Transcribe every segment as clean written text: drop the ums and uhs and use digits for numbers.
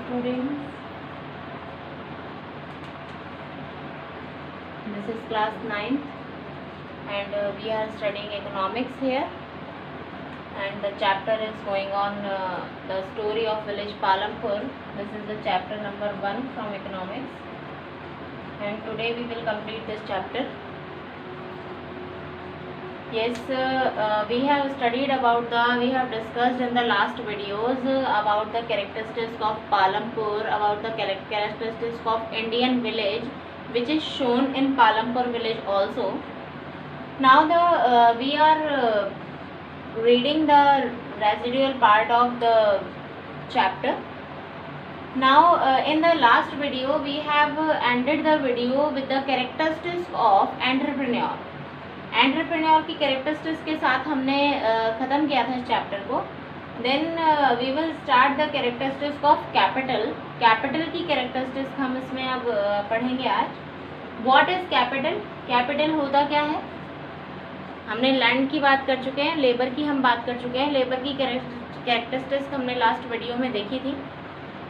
students, this is class 9th and we are studying economics here, and the chapter is going on the story of village Palampur. This is the chapter number 1 from economics, and today we will complete this chapter. Yes, we have studied about we have discussed in the last videos about the characteristics of Palampur, about the characteristics of Indian village, which is shown in Palampur village also. Now we are reading the residual part of the chapter. Now in the last video we have ended the video with the characteristics of entrepreneur. Entrepreneur की characteristics के साथ हमने ख़त्म किया था इस chapter को. Then we will start the characteristics of capital. Capital की कैरेक्टरिस्टिक्स हम इसमें अब पढ़ेंगे आज. What is capital? कैपिटल होता क्या है? हमने लैंड की बात कर चुके हैं, लेबर की हम बात कर चुके हैं. लेबर की कैरेक्टरिस्टिक्स हमने लास्ट वीडियो में देखी थी.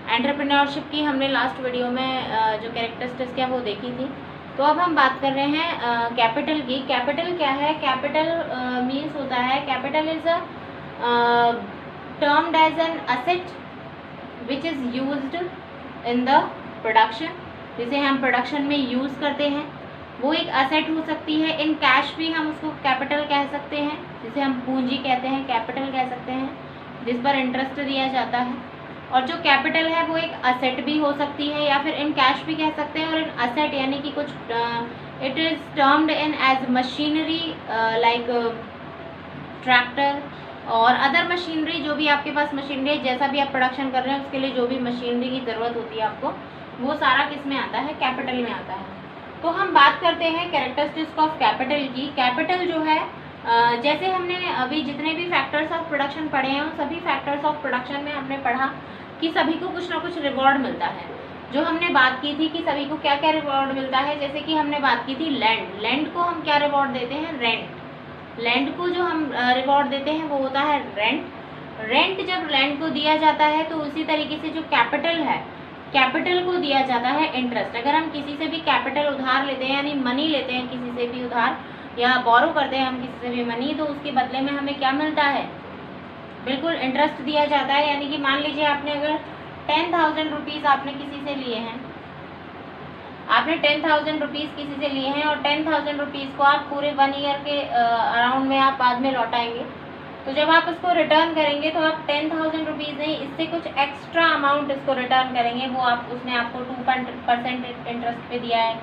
एंटरप्रेन्योरशिप की हमने लास्ट वीडियो में जो कैरेक्टरिस्टिक्स क्या वो देखी थी. तो अब हम बात कर रहे हैं कैपिटल की. कैपिटल क्या है? कैपिटल मीन्स होता है, capital is termed as an asset which is used in the production. जिसे हम प्रोडक्शन में यूज़ करते हैं वो एक असेट हो सकती है. इन कैश भी हम उसको कैपिटल कह सकते हैं, जिसे हम पूंजी कहते हैं, कैपिटल कह सकते हैं, जिस पर इंटरेस्ट दिया जाता है. और जो कैपिटल है वो एक असेट भी हो सकती है या फिर इन कैश भी कह सकते हैं. और इन असेट यानी कि कुछ it is termed in as machinery like tractor और अदर मशीनरी. जो भी आपके पास मशीनरी है, जैसा भी आप प्रोडक्शन कर रहे हैं उसके लिए जो भी मशीनरी की ज़रूरत होती है आपको, वो सारा किस में आता है? कैपिटल में आता है. तो हम बात करते हैं कैरेक्टरिस्टिक्स ऑफ कैपिटल की. कैपिटल जो है जैसे हमने अभी जितने भी फैक्टर्स ऑफ प्रोडक्शन पढ़े हैं उन सभी फैक्टर्स ऑफ प्रोडक्शन में हमने पढ़ा कि सभी को कुछ ना कुछ रिवॉर्ड मिलता है. जो हमने बात की थी कि सभी को क्या क्या रिवॉर्ड मिलता है, जैसे कि हमने बात की थी लैंड. लैंड को हम क्या रिवॉर्ड देते हैं? रेंट. लैंड को जो हम रिवॉर्ड देते हैं वो होता है रेंट. रेंट जब लैंड को दिया जाता है तो उसी तरीके से जो कैपिटल है, कैपिटल को दिया जाता है इंटरेस्ट. अगर हम किसी से भी कैपिटल उधार लेते हैं यानी मनी लेते हैं किसी से भी उधार या बोरो करते हैं हम किसी से भी मनी, तो उसके बदले में हमें क्या मिलता है? बिल्कुल इंटरेस्ट दिया जाता है. यानी कि मान लीजिए आपने अगर 10,000 रुपीज़ आपने किसी से लिए हैं, आपने 10,000 रुपीज़ किसी से लिए हैं और 10,000 रुपीज़ को आप पूरे 1 ईयर के अराउंड में आप बाद में लौटाएंगे. तो जब आप इसको रिटर्न करेंगे तो आप 10,000 रुपीज़ नहीं, इससे कुछ एक्स्ट्रा अमाउंट इसको रिटर्न करेंगे. वो आप उसने आपको 2% इंटरेस्ट पे दिया है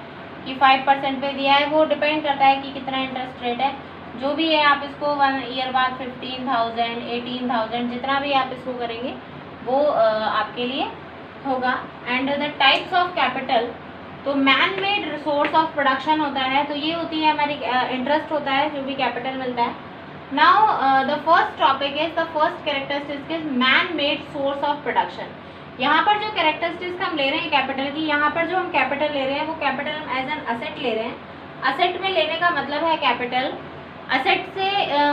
कि 5% पे दिया है, वो डिपेंड करता है कि कितना इंटरेस्ट रेट है. जो भी है आप इसको 1 ईयर बाद 15,000 18,000 जितना भी आप इसको करेंगे वो आपके लिए होगा. And the types of capital, तो man made resource of production होता है. तो ये होती है हमारी इंटरेस्ट होता है जो भी कैपिटल मिलता है. Now the first topic is the first characteristics is man made source of production. यहाँ पर जो कैरेक्टरिस्टिक्स हम ले रहे हैं कैपिटल की, यहाँ पर जो हम कैपिटल ले रहे हैं वो कैपिटल हम एज एन असेट ले रहे हैं. असेट में लेने का मतलब है कैपिटल. असेट से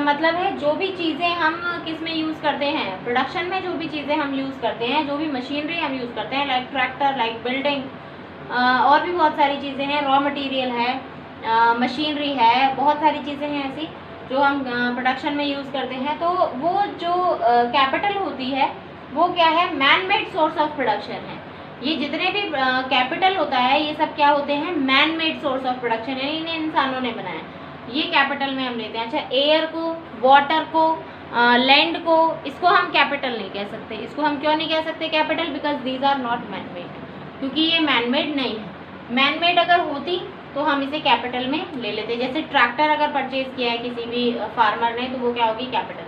मतलब है जो भी चीज़ें हम किस में यूज़ करते हैं, प्रोडक्शन में जो भी चीज़ें हम यूज़ करते हैं, जो भी मशीनरी हम यूज़ करते हैं लाइक ट्रैक्टर, लाइक बिल्डिंग, और भी बहुत सारी चीज़ें हैं, रॉ मटेरियल है, मशीनरी है, बहुत सारी चीज़ें हैं ऐसी जो हम प्रोडक्शन में यूज़ करते हैं. तो वो जो कैपिटल होती है वो क्या है? Man made source of production है. ये जितने भी कैपिटल होता है ये सब क्या होते हैं? Man made source of production, यानी इन्हें इंसानों ने बनाया. ये कैपिटल में हम लेते हैं. अच्छा, एयर को, वाटर को, लैंड को, इसको हम कैपिटल नहीं कह सकते. इसको हम क्यों नहीं कह सकते capital? Because these are not man made, क्योंकि ये मैन मेड नहीं है. मैन मेड अगर होती तो हम इसे कैपिटल में ले लेते. जैसे ट्रैक्टर अगर परचेज किया है किसी भी फार्मर ने तो वो क्या होगी? कैपिटल.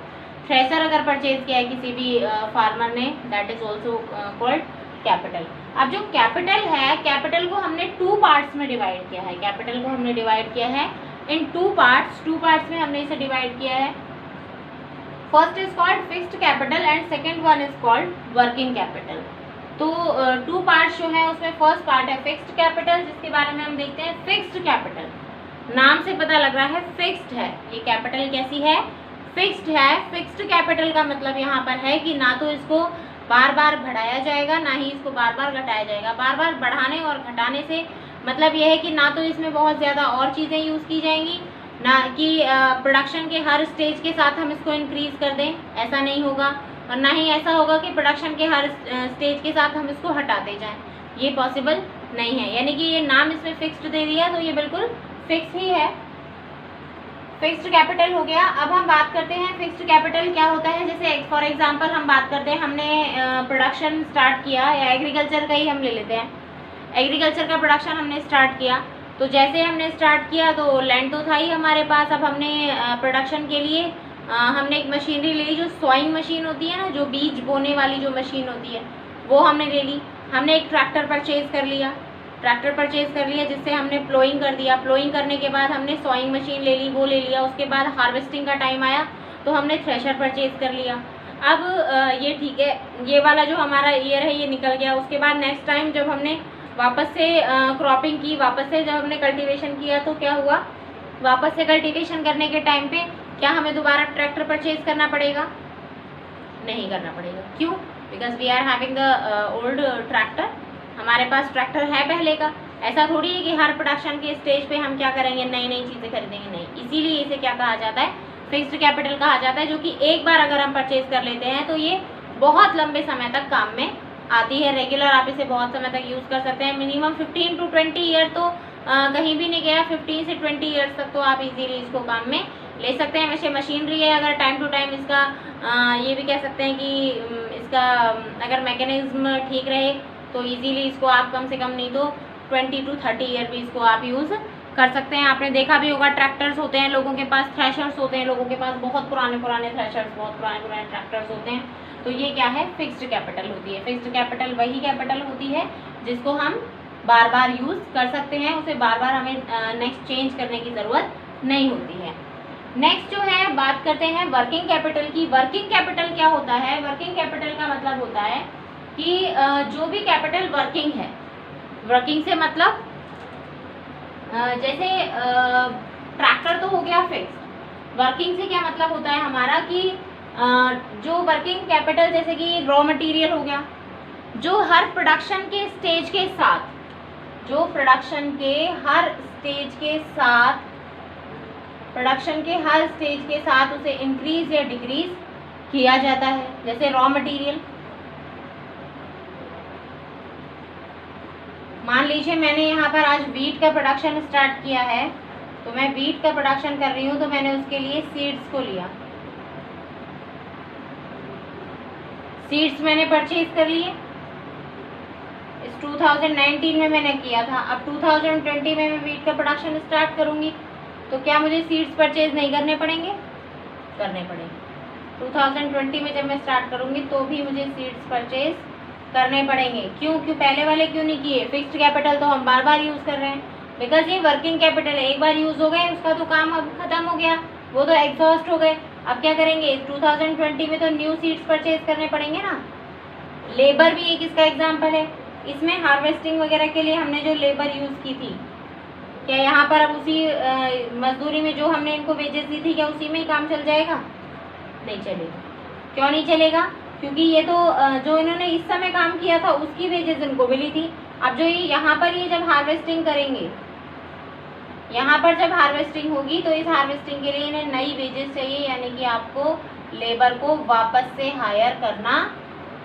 थ्रेसर अगर परचेज किया है किसी भी फार्मर ने, that is also called capital. अब जो कैपिटल है, कैपिटल को हमने 2 पार्ट्स में डिवाइड किया है. कैपिटल को हमने डिवाइड किया है इन 2 पार्ट्स. 2 पार्ट्स में हमने इसे डिवाइड किया है. First is called fixed capital and second one is called working capital. तो 2 पार्ट्स जो है उसमें फर्स्ट पार्ट है फिक्स्ड कैपिटल, जिसके बारे में हम देखते हैं. फिक्स्ड कैपिटल, नाम से पता लग रहा है फिक्स्ड है. ये कैपिटल कैसी है? फिक्स्ड है. फिक्स्ड कैपिटल का मतलब यहाँ पर है कि ना तो इसको बार बार बढ़ाया जाएगा, ना ही इसको बार बार घटाया जाएगा। बार बार बढ़ाने और घटाने से मतलब यह है कि ना तो इसमें बहुत ज़्यादा और चीज़ें यूज़ की जाएंगी, ना कि प्रोडक्शन के हर स्टेज के साथ हम इसको इंक्रीज़ कर दें, ऐसा नहीं होगा। और ना ही ऐसा होगा कि प्रोडक्शन के हर स्टेज के साथ हम इसको हटाते जाएं, ये पॉसिबल नहीं है। यानी कि ये नाम इसमें फिक्स्ड दे दिया, तो ये बिल्कुल फिक्स ही है। फिक्स्ड कैपिटल हो गया। अब हम बात करते हैं फिक्स्ड कैपिटल क्या होता है। जैसे फॉर एग्जांपल हम बात करते हैं, हमने प्रोडक्शन स्टार्ट किया, या एग्रीकल्चर का ही हम ले लेते हैं। एग्रीकल्चर का प्रोडक्शन हमने स्टार्ट किया, तो जैसे हमने स्टार्ट किया तो लैंड तो था ही हमारे पास। अब हमने प्रोडक्शन के लिए हमने एक मशीनरी ले ली, जो सॉइंग मशीन होती है ना, जो बीज बोने वाली जो मशीन होती है, वो हमने ले ली। हमने एक ट्रैक्टर परचेज़ कर लिया, जिससे हमने प्लोइंग कर दिया। प्लोइंग करने के बाद हमने सॉइंग मशीन ले ली, वो ले लिया। उसके बाद हार्वेस्टिंग का टाइम आया तो हमने थ्रेशर परचेज़ कर लिया। अब ये ठीक है, ये वाला जो हमारा ईयर है ये निकल गया। उसके बाद नेक्स्ट टाइम जब हमने वापस से क्रॉपिंग की, वापस से जब हमने कल्टीवेशन किया, तो क्या हुआ, वापस से कल्टीवेशन करने के टाइम पे क्या हमें दोबारा ट्रैक्टर परचेज़ करना पड़ेगा? नहीं करना पड़ेगा। क्यों? Because we are having the old tractor, हमारे पास ट्रैक्टर है पहले का। ऐसा थोड़ी है कि हर प्रोडक्शन के स्टेज पे हम क्या करेंगे, नई नई चीज़ें खरीदेंगे, नहीं। इसीलिए इसे क्या कहा जाता है, फिक्स्ड कैपिटल कहा जाता है, जो कि एक बार अगर हम परचेज कर लेते हैं तो ये बहुत लंबे समय तक काम में आती है। रेगुलर आप इसे बहुत समय तक यूज़ कर सकते हैं। मिनिमम 15 to 20 ईयर तो कहीं भी नहीं गया, 15 से 20 ईयर्स तक तो आप इजीली इसको काम में ले सकते हैं। वैसे मशीनरी है, अगर टाइम टू टाइम इसका ये भी कह सकते हैं कि इसका अगर मैकेनिज्म ठीक रहे तो इजीली इसको आप कम से कम नहीं तो 20 to 30 ईयर भी इसको आप यूज़ कर सकते हैं। आपने देखा भी होगा, ट्रैक्टर्स होते हैं लोगों के पास, थ्रेशर्स होते हैं लोगों के पास, बहुत पुराने थ्रेशर्स, बहुत पुराने ट्रैक्टर्स होते हैं। तो ये क्या है, फिक्स्ड कैपिटल होती है। फिक्स्ड कैपिटल वही कैपिटल होती है जिसको हम बार बार यूज़ कर सकते हैं, उसे बार बार हमें नेक्स्ट चेंज करने की ज़रूरत नहीं होती है। नेक्स्ट जो है बात करते हैं वर्किंग कैपिटल की। वर्किंग कैपिटल क्या होता है? वर्किंग कैपिटल का मतलब होता है कि जो भी कैपिटल वर्किंग है, वर्किंग से मतलब जैसे ट्रैक्टर तो हो गया फिक्स, वर्किंग से क्या मतलब होता है हमारा कि जो वर्किंग कैपिटल जैसे कि रॉ मटेरियल हो गया, जो हर प्रोडक्शन के स्टेज के साथ, जो प्रोडक्शन के हर स्टेज के साथ, प्रोडक्शन के हर स्टेज के साथ उसे इंक्रीज या डिक्रीज किया जाता है। जैसे रॉ मटेरियल, मान लीजिए मैंने यहाँ पर आज वीट का प्रोडक्शन स्टार्ट किया है, तो मैं वीट का प्रोडक्शन कर रही हूँ, तो मैंने उसके लिए सीड्स को लिया, सीड्स मैंने परचेज कर लिए। इस 2019 में मैंने किया था, अब 2020 में मैं वीट का प्रोडक्शन स्टार्ट करूँगी, तो क्या मुझे सीड्स परचेज नहीं करने पड़ेंगे? करने पड़ेंगे। 2020 में जब मैं स्टार्ट करूँगी तो भी मुझे सीड्स परचेज करने पड़ेंगे। क्यों पहले वाले क्यों नहीं किए? फिक्स्ड कैपिटल तो हम बार बार यूज़ कर रहे हैं, बिकॉज ये वर्किंग कैपिटल है, एक बार यूज़ हो गए, उसका तो काम अब खत्म हो गया, वो तो एग्जॉस्ट हो गए। अब क्या करेंगे? 2020 में तो न्यू सीड्स परचेज करने पड़ेंगे ना। लेबर भी एक इसका एग्जाम्पल है। इसमें हार्वेस्टिंग वगैरह के लिए हमने जो लेबर यूज़ की थी, क्या यहाँ पर अब उसी मजदूरी में जो हमने इनको वेजेस दी थी, क्या उसी में ही काम चल जाएगा? नहीं चलेगा। क्यों नहीं चलेगा? क्योंकि ये तो जो इन्होंने इस समय काम किया था उसकी वेजेस इनको मिली थी। अब जो ये यहाँ पर ये जब हार्वेस्टिंग करेंगे, यहाँ पर जब हार्वेस्टिंग होगी तो इस हार्वेस्टिंग के लिए इन्हें नई वेजेस चाहिए, यानी कि आपको लेबर को वापस से हायर करना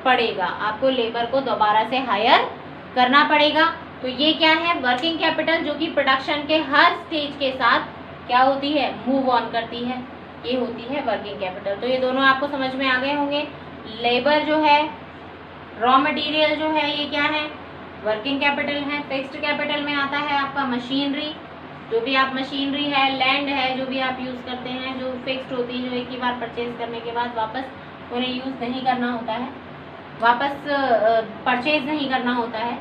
पड़ेगा, आपको लेबर को दोबारा से हायर करना पड़ेगा। तो ये क्या है? वर्किंग कैपिटल, जो कि प्रोडक्शन के हर स्टेज के साथ क्या होती है? मूव ऑन करती है, ये होती है वर्किंग कैपिटल। तो ये दोनों आपको समझ में आ गए होंगे। लेबर जो है, रॉ मटेरियल जो है, ये क्या है? वर्किंग कैपिटल है। फिक्स्ड कैपिटल में आता है आपका मशीनरी, जो भी आप मशीनरी है, लैंड है, जो भी आप यूज़ करते हैं, जो फिक्स्ड होती है, जो एक ही बार परचेज करने के बाद वापस उन्हें यूज़ नहीं करना होता है, वापस परचेज नहीं करना होता है।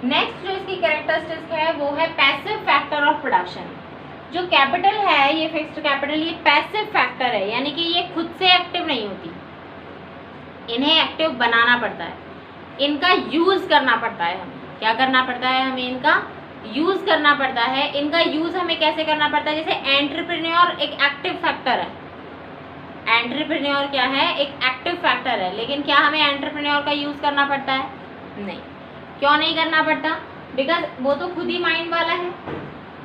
नेक्स्ट जो इसकी कैरेक्टरिस्टिक्स है वो है पैसिव फैक्टर ऑफ प्रोडक्शन। जो कैपिटल है ये फिक्स्ड कैपिटल, ये पैसिव फैक्टर है, यानी कि ये खुद से एक्टिव नहीं होती, इन्हें एक्टिव बनाना पड़ता है, इनका यूज़ करना पड़ता है। हमें क्या करना पड़ता है? हमें इनका यूज़ करना पड़ता है। इनका यूज़ हमें कैसे करना पड़ता है? जैसे एंटरप्रेन्योर एक एक्टिव फैक्टर है, एंटरप्रेन्योर क्या है, एक एक्टिव फैक्टर है, लेकिन क्या हमें एंटरप्रेन्योर का यूज़ करना पड़ता है? नहीं। क्यों नहीं करना पड़ता? बिकॉज वो तो खुद ही माइंड वाला है,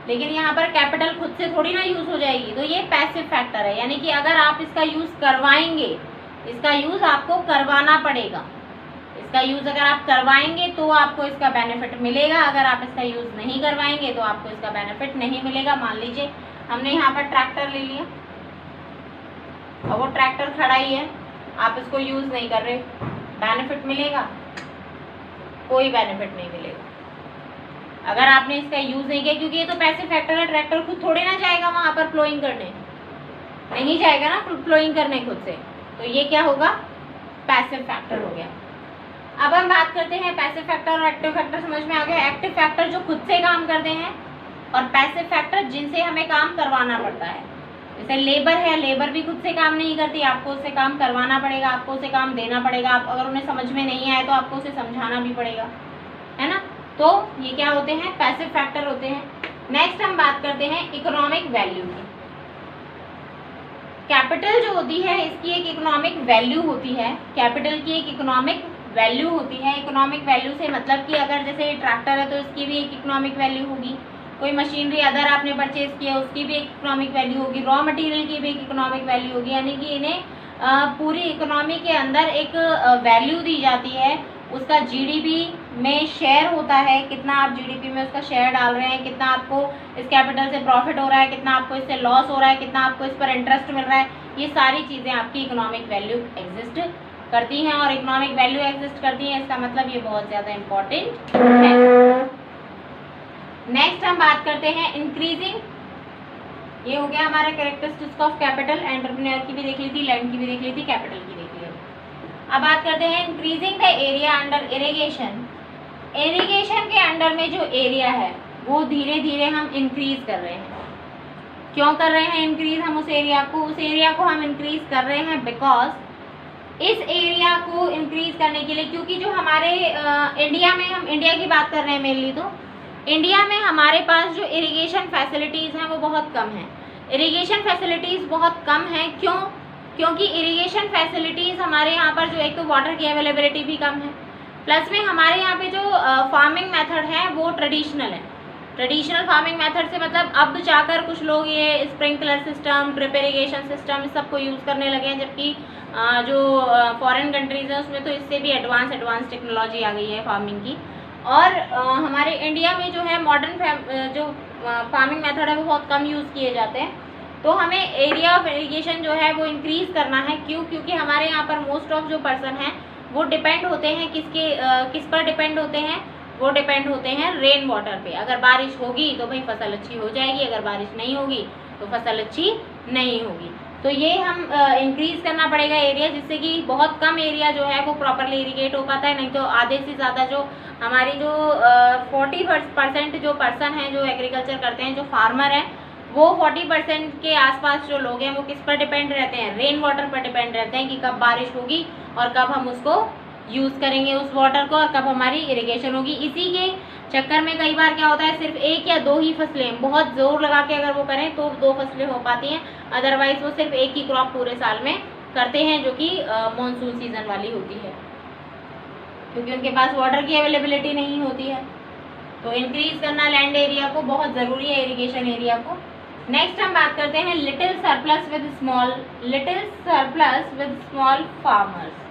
लेकिन यहाँ पर कैपिटल खुद से थोड़ी ना यूज़ हो जाएगी। तो ये पैसिव फैक्टर है, यानी कि अगर आप इसका यूज़ करवाएंगे, इसका यूज़ आपको करवाना पड़ेगा। इसका यूज़ अगर आप करवाएंगे तो आपको इसका बेनिफिट मिलेगा, अगर आप इसका यूज़ नहीं करवाएंगे तो आपको इसका बेनिफिट नहीं मिलेगा। मान लीजिए हमने यहाँ पर ट्रैक्टर ले लिया और वो ट्रैक्टर खड़ा ही है, आप इसको यूज़ नहीं कर रहे, बेनिफिट मिलेगा? कोई बेनिफिट नहीं मिलेगा अगर आपने इसका यूज़ नहीं किया, क्योंकि ये तो पैसिव फैक्टर है। ट्रैक्टर खुद थोड़े ना जाएगा वहाँ पर प्लोइंग करने, नहीं जाएगा ना प्लोइंग करने खुद से, तो ये क्या होगा, पैसिव फैक्टर हो गया। अब हम बात करते हैं पैसिव फैक्टर और एक्टिव फैक्टर। समझ में आ गया? एक्टिव फैक्टर जो खुद से काम करते हैं और पैसिव फैक्टर जिनसे हमें काम करवाना पड़ता है। जैसे लेबर है, लेबर भी खुद से काम नहीं करती, आपको उससे काम करवाना पड़ेगा, आपको उसे काम देना पड़ेगा। आप अगर उन्हें समझ में नहीं आए तो आपको उसे समझाना भी पड़ेगा, है ना। तो ये क्या होते हैं, पैसिव फैक्टर होते हैं। नेक्स्ट हम बात करते हैं इकोनॉमिक वैल्यू की। कैपिटल जो होती है इसकी एक इकोनॉमिक वैल्यू होती है, कैपिटल की एक इकोनॉमिक वैल्यू होती है। इकोनॉमिक वैल्यू से मतलब कि अगर जैसे ट्रैक्टर है तो इसकी भी एक इकोनॉमिक वैल्यू होगी, कोई मशीनरी अदर आपने परचेज किया उसकी भी एक इकोनॉमिक वैल्यू होगी, रॉ मटेरियल की भी एक इकोनॉमिक वैल्यू होगी, यानी कि इन्हें पूरी इकोनॉमी के अंदर एक वैल्यू दी जाती है। उसका जीडीपी में शेयर होता है, कितना आप जीडीपी में उसका शेयर डाल रहे हैं, कितना आपको इस कैपिटल से प्रॉफिट हो रहा है, कितना आपको इससे लॉस हो रहा है, कितना आपको इस पर इंटरेस्ट मिल रहा है, ये सारी चीज़ें आपकी इकोनॉमिक वैल्यू एग्जिस्ट करती हैं। और इकोनॉमिक वैल्यू एग्जिस्ट करती हैं इसका मतलब ये बहुत ज़्यादा इम्पोर्टेंट है। नेक्स्ट हम बात करते हैं इंक्रीजिंग। ये हो गया हमारा कैरेक्टरिस्टिक्स ऑफ कैपिटल, एंटरप्रेन्योर की भी देख ली थी, लैंड की भी देख ली थी, कैपिटल की देख ली। अब बात करते हैं increasing the area under irrigation. Irrigation के अंडर में जो एरिया है वो धीरे धीरे हम इंक्रीज कर रहे हैं। क्यों कर रहे हैं इंक्रीज हम उस एरिया को हम इंक्रीज कर रहे हैं बिकॉज इस एरिया को इंक्रीज करने के लिए, क्योंकि जो हमारे इंडिया में, हम इंडिया की बात कर रहे हैं मेनली, तो इंडिया में हमारे पास जो इरिगेशन फैसिलिटीज़ हैं वो बहुत कम हैं। इरिगेशन फैसिलिटीज़ बहुत कम हैं, क्यों? क्योंकि इरिगेशन फैसिलिटीज़ हमारे यहाँ पर जो एक तो वाटर की अवेलेबिलिटी भी कम है, प्लस में हमारे यहाँ पे जो फार्मिंग मेथड है वो ट्रेडिशनल है। ट्रेडिशनल फार्मिंग मेथड से मतलब अब जाकर कुछ लोग ये sprinkler system, drip irrigation system इस सबको यूज़ करने लगे हैं, जबकि जो फॉरेन कंट्रीज़ हैं उसमें तो इससे भी एडवांस टेक्नोलॉजी आ गई है फार्मिंग की। और हमारे इंडिया में जो है मॉडर्न जो फार्मिंग मेथड है वो बहुत कम यूज़ किए जाते हैं। तो हमें एरिया ऑफ इरिगेशन जो है वो इंक्रीज़ करना है। क्यों? क्योंकि हमारे यहाँ पर मोस्ट ऑफ जो पर्सन हैं वो डिपेंड होते हैं किस पर डिपेंड होते हैं, वो डिपेंड होते हैं रेन वाटर पे। अगर बारिश होगी तो भाई फसल अच्छी हो जाएगी, अगर बारिश नहीं होगी तो फसल अच्छी नहीं होगी। तो ये हम इंक्रीज़ करना पड़ेगा एरिया, जिससे कि बहुत कम एरिया जो है वो प्रॉपरली इरिगेट हो पाता है। नहीं तो आधे से ज़्यादा जो हमारी जो 40% जो पर्सन हैं जो एग्रीकल्चर करते हैं, जो फार्मर हैं, वो 40% के आसपास जो लोग हैं वो किस पर डिपेंड रहते हैं, रेन वाटर पर डिपेंड रहते हैं कि कब बारिश होगी और कब हम उसको यूज़ करेंगे उस वाटर को, और कब हमारी इरिगेशन होगी। इसी के चक्कर में कई बार क्या होता है, सिर्फ एक या दो ही फसलें, बहुत जोर लगा के अगर वो करें तो 2 फसलें हो पाती हैं, अदरवाइज वो सिर्फ एक ही क्रॉप पूरे साल में करते हैं, जो कि मॉनसून सीजन वाली होती है, क्योंकि उनके पास वाटर की अवेलेबिलिटी नहीं होती है। तो इंक्रीज करना लैंड एरिया को बहुत ज़रूरी है, इरिगेशन एरिया को। नेक्स्ट हम बात करते हैं little surplus with small farmers.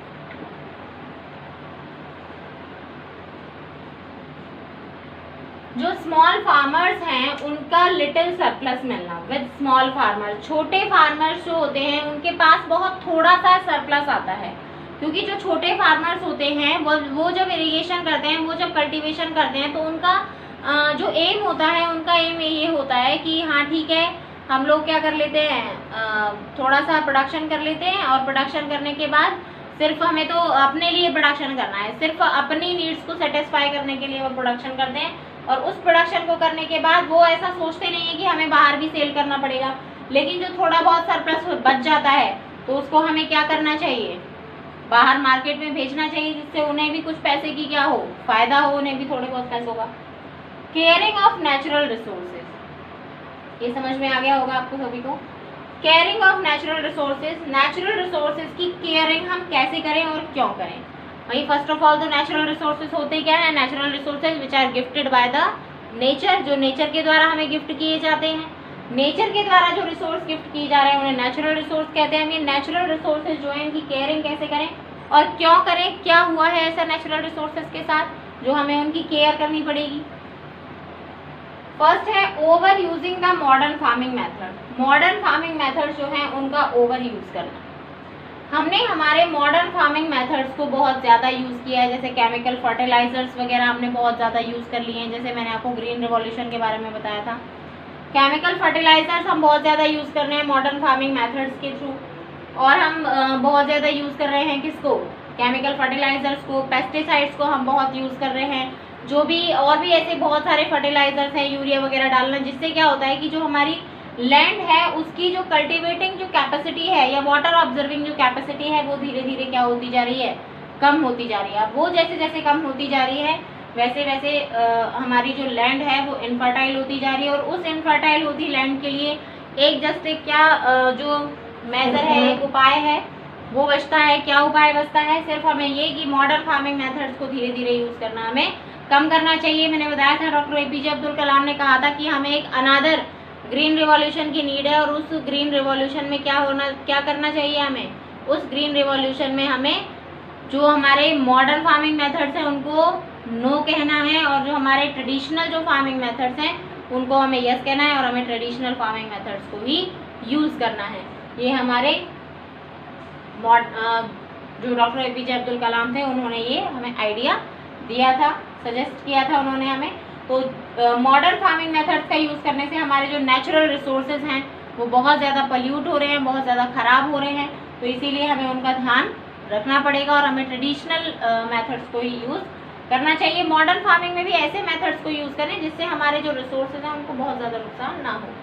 जो स्मॉल फार्मर्स हैं उनका लिटिल सरप्लस मिलना विद स्मॉल फार्मर। छोटे फार्मर्स जो होते हैं उनके पास बहुत थोड़ा सा सरप्लस आता है, क्योंकि जो छोटे फार्मर्स होते हैं वो जब इरिगेशन करते हैं, वो जब कल्टीवेशन करते हैं, तो उनका जो एम होता है, उनका एम ये होता है कि हाँ ठीक है, हम लोग क्या कर लेते हैं, थोड़ा सा प्रोडक्शन कर लेते हैं, और प्रोडक्शन करने के बाद सिर्फ हमें तो अपने लिए प्रोडक्शन करना है, सिर्फ अपनी नीड्स को सेटिस्फाई करने के लिए वो प्रोडक्शन करते हैं। और उस प्रोडक्शन को करने के बाद वो ऐसा सोचते नहीं है कि हमें बाहर भी सेल करना पड़ेगा। लेकिन जो थोड़ा बहुत सरप्लस बच जाता है तो उसको हमें क्या करना चाहिए, बाहर मार्केट में भेजना चाहिए, जिससे उन्हें भी कुछ पैसे की क्या हो, फायदा हो, उन्हें भी थोड़े बहुत पैसों का। केयरिंग ऑफ नेचुरल रिसोर्सेज, ये समझ में आ गया होगा आपको सभी को। Caring of natural resources, natural resources की केयरिंग हम कैसे करें और क्यों करें। वही फर्स्ट ऑफ ऑल तो नेचुरल रिसोर्सेज होते क्या है, natural resources which are gifted by the nature, जो नेचर के द्वारा हमें गिफ्ट किए जाते हैं। नेचर के द्वारा जो रिसोर्स गिफ्ट किए जा रहे हैं उन्हें नेचुरल रिसोर्स कहते हैं। हम ये नेचुरल रिसोर्सेज जो है इनकी केयरिंग कैसे करें और क्यों करें, क्या हुआ है ऐसा नेचुरल रिसोर्सेज के साथ जो हमें उनकी केयर करनी पड़ेगी। फर्स्ट है over using the modern farming method. Modern farming method जो है उनका ओवर यूज करना। हमने हमारे मॉडर्न फार्मिंग मेथड्स को बहुत ज़्यादा यूज़ किया है, जैसे केमिकल फर्टिलाइजर्स वगैरह हमने बहुत ज़्यादा यूज़ कर लिए हैं। जैसे मैंने आपको ग्रीन रिवॉल्यूशन के बारे में बताया था, केमिकल फर्टिलाइजर्स हम बहुत ज़्यादा यूज़ कर रहे हैं मॉडर्न फार्मिंग मेथड्स के थ्रू। और हम बहुत ज़्यादा यूज़ कर रहे हैं किसको, केमिकल फर्टिलाइजर्स को, पेस्टिसाइड्स को हम बहुत यूज़ कर रहे हैं। जो भी और भी ऐसे बहुत सारे फर्टिलाइजर्स हैं, यूरिया वगैरह डालना, जिससे क्या होता है कि जो हमारी लैंड है उसकी जो कल्टीवेटिंग जो कैपेसिटी है या वाटर ऑब्जर्विंग जो कैपेसिटी है वो धीरे धीरे क्या होती जा रही है, कम होती जा रही है। वो जैसे जैसे कम होती जा रही है वैसे वैसे हमारी जो लैंड है वो इनफर्टाइल होती जा रही है। और उस इनफर्टाइल होती लैंड के लिए एक जस्ट एक क्या जो मेजर है, एक उपाय है वो बचता है। क्या उपाय बचता है, सिर्फ हमें ये कि मॉडर्न फार्मिंग मेथड्स को धीरे धीरे यूज़ करना, हमें कम करना चाहिए। मैंने बताया था डॉक्टर APJ अब्दुल कलाम ने कहा था कि हमें एक अनादर ग्रीन रिवॉल्यूशन की नीड है, और उस ग्रीन रिवॉल्यूशन में क्या करना चाहिए, हमें उस ग्रीन रिवॉल्यूशन में हमें जो हमारे मॉडर्न फार्मिंग मेथड्स हैं उनको नो कहना है, और जो हमारे ट्रेडिशनल जो फार्मिंग मेथड्स हैं उनको हमें यस कहना है, और हमें ट्रेडिशनल फार्मिंग मेथड्स को ही यूज़ करना है। ये हमारे जो डॉक्टर APJ अब्दुल कलाम थे उन्होंने ये हमें आइडिया दिया था, सजेस्ट किया था उन्होंने हमें। तो मॉडर्न फार्मिंग मेथड्स का यूज़ करने से हमारे जो नेचुरल रिसोर्सेज हैं वो बहुत ज़्यादा पल्यूट हो रहे हैं, बहुत ज़्यादा ख़राब हो रहे हैं। तो इसीलिए हमें उनका ध्यान रखना पड़ेगा और हमें ट्रेडिशनल मेथड्स को ही यूज़ करना चाहिए। मॉडर्न फार्मिंग में भी ऐसे मेथड्स को यूज़ करें जिससे हमारे जो रिसोर्सेज हैं उनको बहुत ज़्यादा नुकसान ना हो।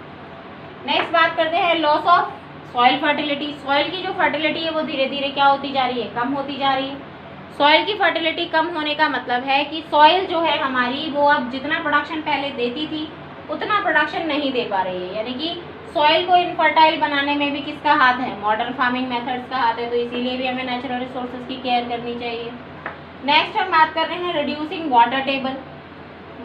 नेक्स्ट बात करते हैं loss of soil fertility. Soil की जो फर्टिलिटी है वो धीरे धीरे क्या होती जा रही है, कम होती जा रही है। सॉइल की फर्टिलिटी कम होने का मतलब है कि सॉइल जो है हमारी वो अब जितना प्रोडक्शन पहले देती थी उतना प्रोडक्शन नहीं दे पा रही है, यानी कि सॉइल को इनफर्टाइल बनाने में भी किसका हाथ है, मॉडर्न फार्मिंग मेथड्स का हाथ है। तो इसीलिए भी हमें नेचुरल रिसोर्सेज की केयर करनी चाहिए। नेक्स्ट हम बात कर रहे हैं reducing water table.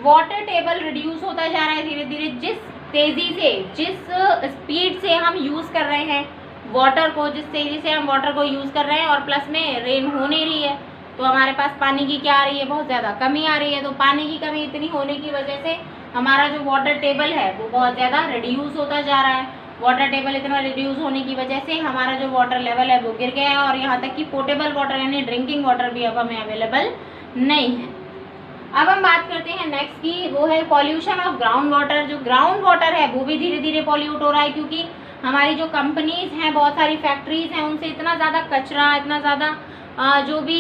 Water table reduce होता जा रहा है धीरे धीरे। जिस तेज़ी से, जिस स्पीड से हम यूज़ कर रहे हैं वाटर को, जिस तेज़ी से हम वाटर को यूज़ कर रहे हैं और प्लस में रेन हो नहीं रही है, तो हमारे पास पानी की क्या आ रही है, बहुत ज़्यादा कमी आ रही है। तो पानी की कमी इतनी होने की वजह से हमारा जो वाटर टेबल है वो बहुत ज़्यादा रिड्यूस होता जा रहा है। वाटर टेबल इतना रिड्यूस होने की वजह से हमारा जो वाटर लेवल है वो गिर गया है, और यहाँ तक कि पोर्टेबल वाटर यानी ड्रिंकिंग वाटर भी अब हमें अवेलेबल नहीं है। अब हम बात करते हैं नेक्स्ट की, वो है पॉल्यूशन ऑफ ग्राउंड वाटर। जो ग्राउंड वाटर है वो भी धीरे धीरे पॉल्यूट हो रहा है, क्योंकि हमारी जो कंपनीज हैं, बहुत सारी फैक्ट्रीज हैं, उनसे इतना ज़्यादा कचरा, इतना ज़्यादा जो भी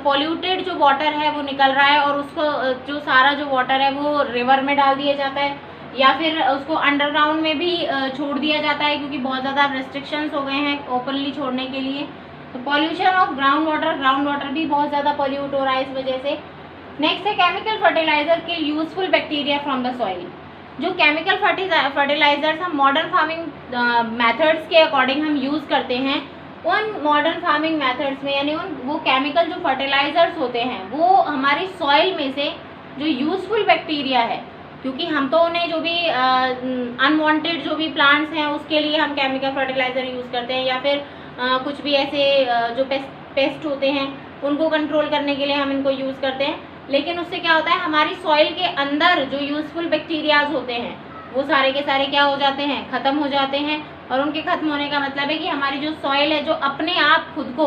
पॉल्यूटेड जो वाटर है वो निकल रहा है, और उसको जो सारा जो वाटर है वो रिवर में डाल दिया जाता है या फिर उसको अंडरग्राउंड में भी छोड़ दिया जाता है, क्योंकि बहुत ज़्यादा रेस्ट्रिक्शंस हो गए हैं ओपनली छोड़ने के लिए। तो पॉल्यूशन ऑफ ग्राउंड वाटर भी बहुत ज़्यादा पॉल्यूट हो रहा है इस वजह से। नेक्स्ट है केमिकल फर्टिलाइजर के useful bacteria from the soil. जो केमिकल फर्टिलाइजर्स हम मॉडर्न फार्मिंग मेथड्स के अकॉर्डिंग हम यूज़ करते हैं, उन मॉडर्न फार्मिंग मेथड्स में यानी उन वो केमिकल जो फर्टिलाइजर्स होते हैं वो हमारी सॉइल में से जो यूजफुल बैक्टीरिया है, क्योंकि हम तो उन्हें जो भी अनवांटेड जो भी प्लांट्स हैं उसके लिए हम केमिकल फर्टिलाइज़र यूज़ करते हैं, या फिर कुछ भी ऐसे जो पेस्ट होते हैं उनको कंट्रोल करने के लिए हम इनको यूज़ करते हैं। लेकिन उससे क्या होता है, हमारी सॉइल के अंदर जो यूजफुल बैक्टीरियाज होते हैं वो सारे के सारे क्या हो जाते हैं, ख़त्म हो जाते हैं। और उनके ख़त्म होने का मतलब है कि हमारी जो सॉइल है जो अपने आप खुद को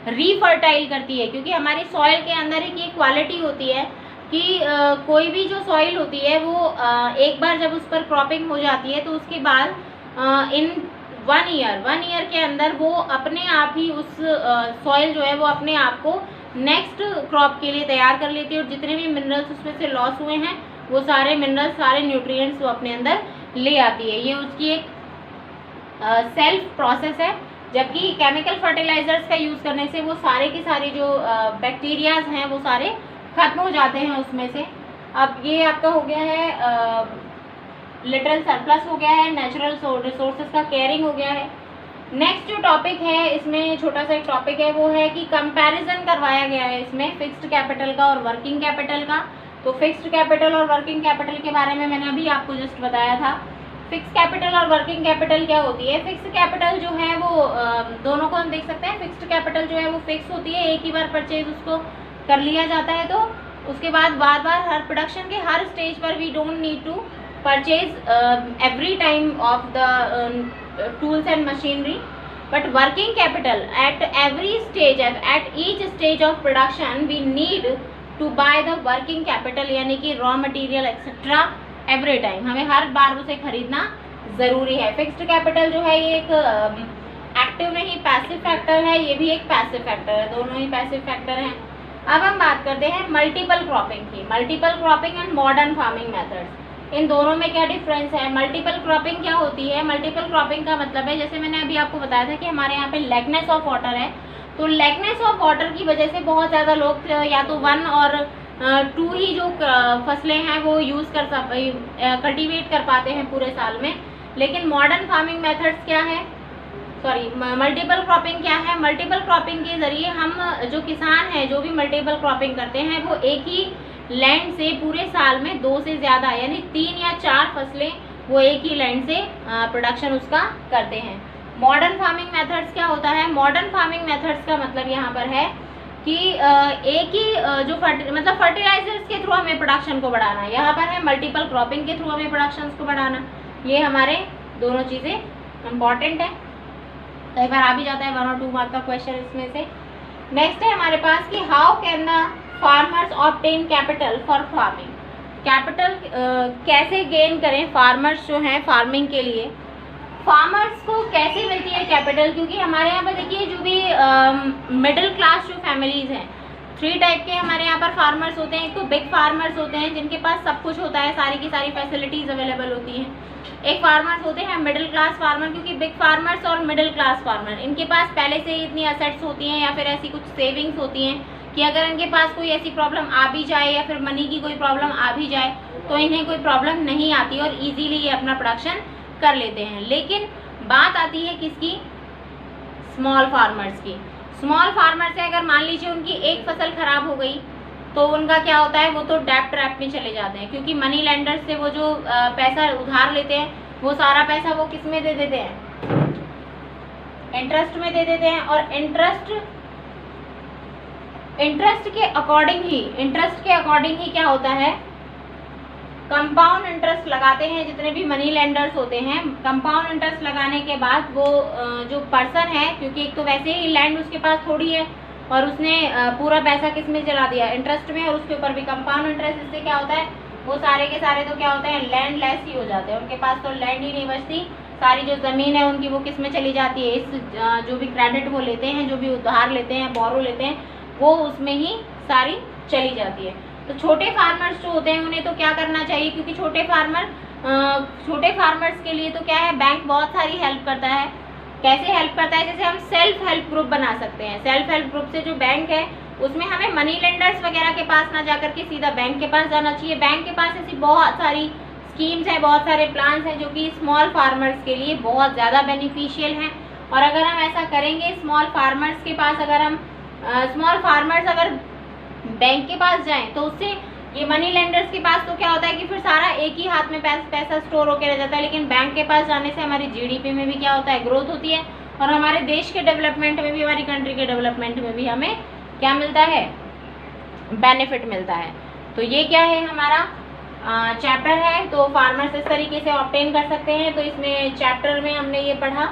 रीफर्टाइल करती है, क्योंकि हमारी सॉइल के अंदर एक ये क्वालिटी होती है कि कोई भी जो सॉइल होती है वो एक बार जब उस पर क्रॉपिंग हो जाती है तो उसके बाद इन 1 ईयर के अंदर वो अपने आप ही उस सॉइल जो है वो अपने आप को नेक्स्ट क्रॉप के लिए तैयार कर लेती है, और जितने भी मिनरल्स उसमें से लॉस हुए हैं वो सारे मिनरल्स, सारे न्यूट्रिएंट्स वो अपने अंदर ले आती है। ये उसकी एक सेल्फ प्रोसेस है। जबकि केमिकल फर्टिलाइजर्स का यूज़ करने से वो सारे के सारे जो बैक्टीरियाज हैं वो सारे खत्म हो जाते हैं उसमें से। अब ये आपका हो गया है लिटरल सरप्लस हो गया है, नेचुरल रिसोर्सेज का केयरिंग हो गया है। नेक्स्ट जो टॉपिक है इसमें छोटा सा एक टॉपिक है, वो है कि कंपैरिजन करवाया गया है इसमें फिक्स्ड कैपिटल का और वर्किंग कैपिटल का। तो फिक्स्ड कैपिटल और वर्किंग कैपिटल के बारे में मैंने अभी आपको जस्ट बताया था। फिक्स कैपिटल और वर्किंग कैपिटल क्या होती है? फिक्स कैपिटल जो है वो दोनों को हम देख सकते हैं। फिक्स्ड कैपिटल जो है वो फिक्स होती है, एक ही बार परचेज उसको कर लिया जाता है, तो उसके बाद बार बार हर प्रोडक्शन के हर स्टेज पर we don't need to purchase every time of the tools and machinery. But working capital at every stage, at each stage of production we need to buy the working capital, यानी कि raw material etc. every time, हमें हर बार उसे खरीदना ज़रूरी है। Fixed capital जो है ये एक एक्टिव नहीं पैसिव फैक्टर है, ये भी एक पैसिव फैक्टर है, दोनों ही पैसिव फैक्टर हैं। अब हम बात करते हैं मल्टीपल क्रॉपिंग की। Multiple cropping and modern farming methods, इन दोनों में क्या डिफरेंस है? मल्टीपल क्रॉपिंग क्या होती है? मल्टीपल क्रॉपिंग का मतलब है, जैसे मैंने अभी आपको बताया था कि हमारे यहाँ पे लैकनेस ऑफ वाटर है, तो लैकनेस ऑफ वाटर की वजह से बहुत ज़्यादा लोग या तो 1 और 2 ही जो फसलें हैं वो यूज़ कल्टीवेट कर पाते हैं पूरे साल में। लेकिन मॉडर्न फार्मिंग मेथड्स क्या है, सॉरी मल्टीपल क्रॉपिंग क्या है? मल्टीपल क्रॉपिंग के ज़रिए हम जो किसान हैं जो भी मल्टीपल क्रॉपिंग करते हैं वो एक ही लैंड से पूरे साल में 2 से ज़्यादा यानी 3 या 4 फसलें वो एक ही लैंड से प्रोडक्शन उसका करते हैं। मॉडर्न फार्मिंग मेथड्स क्या होता है? मॉडर्न फार्मिंग मेथड्स का मतलब यहाँ पर है कि एक ही जो मतलब फर्टिलाइजर्स के थ्रू हमें प्रोडक्शन को बढ़ाना, यहाँ पर है मल्टीपल क्रॉपिंग के थ्रू हमें प्रोडक्शन को बढ़ाना। ये हमारे दोनों चीज़ें इम्पॉर्टेंट है, कई बार आ भी जाता है 1 और 2 मार्क का क्वेश्चन इसमें से। नेक्स्ट है हमारे पास कि how can the farmers obtain capital for farming. Capital कैसे गेन करें फार्मर्स जो हैं फार्मिंग के लिए, फार्मर्स को कैसे मिलती है कैपिटल? क्योंकि हमारे यहाँ पर देखिए जो भी मिडिल क्लास जो फैमिलीज़ हैं, 3 टाइप के हमारे यहाँ पर फार्मर्स होते हैं। एक तो बिग फार्मर्स होते हैं जिनके पास सब कुछ होता है, सारी की सारी फैसिलिटीज़ अवेलेबल होती हैं। एक फार्मर्स होते हैं मिडिल क्लास फार्मर, क्योंकि बिग फार्मर्स और मिडिल क्लास फार्मर इनके पास पहले से ही इतनी असेट्स होती हैं या फिर ऐसी कुछ सेविंग्स होती हैं कि अगर इनके पास कोई ऐसी प्रॉब्लम आ भी जाए या फिर मनी की कोई प्रॉब्लम आ भी जाए तो इन्हें कोई प्रॉब्लम नहीं आती और इजीली ये अपना प्रोडक्शन कर लेते हैं। लेकिन बात आती है किसकी? स्मॉल फार्मर्स की। स्मॉल फार्मर से अगर मान लीजिए उनकी एक फसल खराब हो गई तो उनका क्या होता है? वो तो डेब्ट ट्रैप में चले जाते हैं, क्योंकि मनी लेंडर्स से वो जो पैसा उधार लेते हैं वो सारा पैसा वो किस में दे देते हैं? इंटरेस्ट में दे देते हैं। और इंटरेस्ट के अकॉर्डिंग ही क्या होता है? कंपाउंड इंटरेस्ट लगाते हैं जितने भी मनी लेंडर्स होते हैं। कंपाउंड इंटरेस्ट लगाने के बाद वो जो पर्सन है, क्योंकि एक तो वैसे ही लैंड उसके पास थोड़ी है और उसने पूरा पैसा किस में चला दिया? इंटरेस्ट में, और उसके ऊपर भी कंपाउंड इंटरेस्ट। इससे क्या होता है? वो सारे के सारे तो क्या होते हैं? लैंड लेस ही हो जाते हैं, उनके पास तो लैंड ही नहीं बचती। सारी जो ज़मीन है उनकी वो किस में चली जाती है? इस जो भी क्रेडिट वो लेते हैं, जो भी उधार लेते हैं, बोरो लेते हैं, वो उसमें ही सारी चली जाती है। तो छोटे फार्मर्स जो होते हैं उन्हें तो क्या करना चाहिए? क्योंकि छोटे फार्मर्स के लिए तो क्या है? बैंक बहुत सारी हेल्प करता है। कैसे हेल्प करता है? जैसे हम सेल्फ हेल्प ग्रुप बना सकते हैं। सेल्फ हेल्प ग्रुप से जो बैंक है उसमें हमें मनी लेंडर्स वगैरह के पास ना जाकर के सीधा बैंक के पास जाना चाहिए। बैंक के पास ऐसी बहुत सारी स्कीम्स हैं, बहुत सारे प्लान्स हैं जो कि स्मॉल फार्मर्स के लिए बहुत ज़्यादा बेनिफिशियल हैं। और अगर हम ऐसा करेंगे स्मॉल फार्मर्स के पास, अगर हम स्मॉल फार्मर्स अगर बैंक के पास जाएं तो उससे ये मनी लेंडर्स के पास तो क्या होता है कि फिर सारा एक ही हाथ में पैसा स्टोर होकर रह जाता है। लेकिन बैंक के पास जाने से हमारी जीडीपी में भी क्या होता है? ग्रोथ होती है, और हमारे देश के डेवलपमेंट में भी, हमारी कंट्री के डेवलपमेंट में भी हमें क्या मिलता है? बेनिफिट मिलता है। तो ये क्या है? हमारा चैप्टर है। तो फार्मर्स इस तरीके से ऑब्टेन कर सकते हैं। तो इसमें चैप्टर में हमने ये पढ़ा,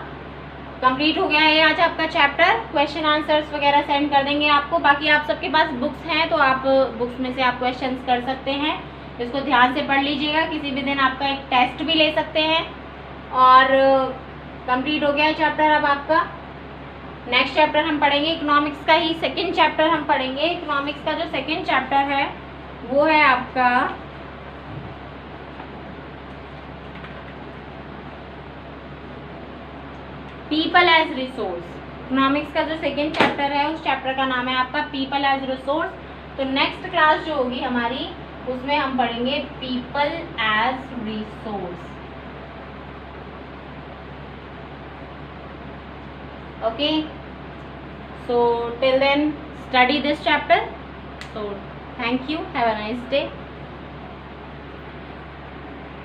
कंप्लीट हो गया है आज आपका चैप्टर। क्वेश्चन आंसर्स वगैरह सेंड कर देंगे आपको। बाकी आप सबके पास बुक्स हैं तो आप बुक्स में से आप क्वेश्चंस कर सकते हैं। इसको ध्यान से पढ़ लीजिएगा, किसी भी दिन आपका एक टेस्ट भी ले सकते हैं। और कंप्लीट हो गया है चैप्टर अब आपका। नेक्स्ट चैप्टर हम पढ़ेंगे इकोनॉमिक्स का ही सेकेंड चैप्टर हम पढ़ेंगे। इकोनॉमिक्स का जो सेकेंड चैप्टर है वो है आपका पीपल एज रिसोर्स। इकोनॉमिक्स का जो सेकेंड चैप्टर है उस चैप्टर का नाम है आपका पीपल एज रिसोर्स। तो नेक्स्ट क्लास जो होगी हमारी उसमें हम पढ़ेंगे people as resource. Okay, so till then study this chapter. So thank you, have a nice day.